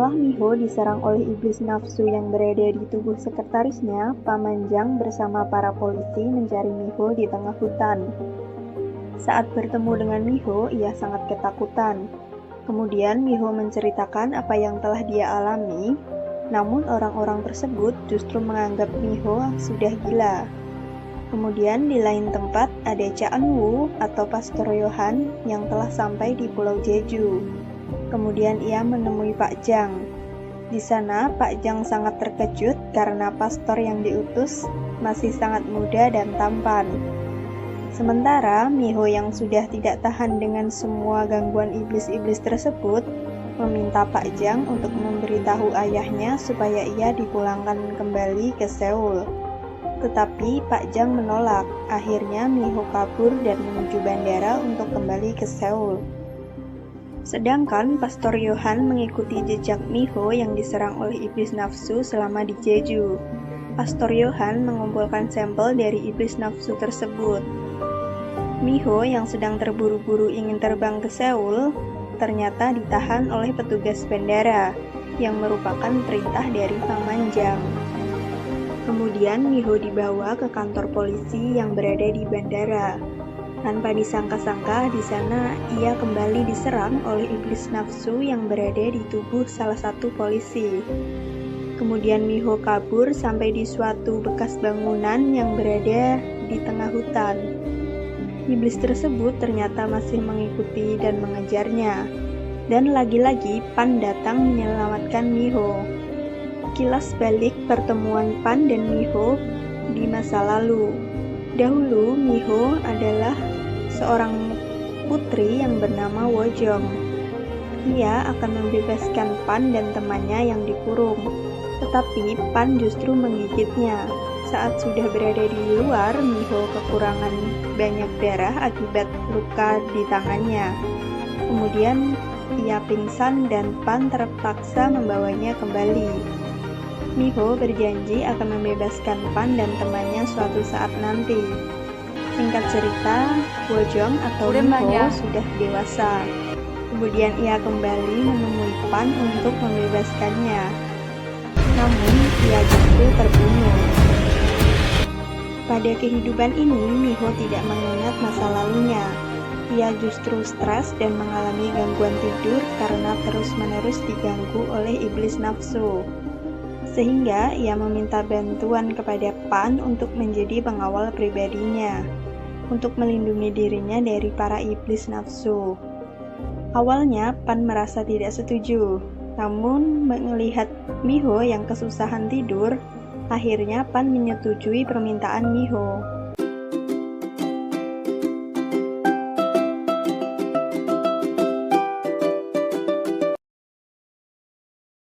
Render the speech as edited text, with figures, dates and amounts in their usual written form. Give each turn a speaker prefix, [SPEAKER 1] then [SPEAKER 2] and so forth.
[SPEAKER 1] Setelah Miho diserang oleh iblis nafsu yang berada di tubuh sekretarisnya, Pamanjang bersama para polisi mencari Miho di tengah hutan. Saat bertemu dengan Miho, ia sangat ketakutan. Kemudian Miho menceritakan apa yang telah dia alami, namun orang-orang tersebut justru menganggap Miho sudah gila. Kemudian di lain tempat ada Cha Eun-woo atau Pastor Yohan yang telah sampai di Pulau Jeju. Kemudian ia menemui Pak Jang. Di sana Pak Jang sangat terkejut karena pastor yang diutus masih sangat muda dan tampan. Sementara Miho yang sudah tidak tahan dengan semua gangguan iblis-iblis tersebut meminta Pak Jang untuk memberitahu ayahnya supaya ia dipulangkan kembali ke Seoul. Tetapi Pak Jang menolak. Akhirnya Miho kabur dan menuju bandara untuk kembali ke Seoul. Sedangkan Pastor Yohan mengikuti jejak Miho yang diserang oleh iblis nafsu selama di Jeju. Pastor Yohan mengumpulkan sampel dari iblis nafsu tersebut. Miho yang sedang terburu-buru ingin terbang ke Seoul ternyata ditahan oleh petugas bandara yang merupakan perintah dari Pamanjang. Kemudian Miho dibawa ke kantor polisi yang berada di bandara. Tanpa disangka-sangka, di sana ia kembali diserang oleh iblis nafsu yang berada di tubuh salah satu polisi. Kemudian Miho kabur sampai di suatu bekas bangunan yang berada di tengah hutan. Iblis tersebut ternyata masih mengikuti dan mengejarnya. Dan lagi-lagi Pan datang menyelamatkan Miho. Kilas balik pertemuan Pan dan Miho di masa lalu. Dahulu, Miho adalah seorang putri yang bernama Wojong. Ia akan membebaskan Pan dan temannya yang dikurung, tetapi Pan justru menggigitnya. Saat sudah berada di luar, Miho kekurangan banyak darah akibat luka di tangannya. Kemudian ia pingsan dan Pan terpaksa membawanya kembali. Miho berjanji akan membebaskan Pan dan temannya suatu saat nanti. Singkat cerita, Wojong atau Miho sudah dewasa. Kemudian ia kembali menemui Pan untuk membebaskannya. Namun, ia justru terbunuh. Pada kehidupan ini, Miho tidak mengingat masa lalunya. Ia justru stres dan mengalami gangguan tidur karena terus-menerus diganggu oleh iblis nafsu. Sehingga ia meminta bantuan kepada Pan untuk menjadi pengawal pribadinya, untuk melindungi dirinya dari para iblis nafsu. Awalnya Pan merasa tidak setuju, namun melihat Miho yang kesusahan tidur, akhirnya Pan menyetujui permintaan Miho.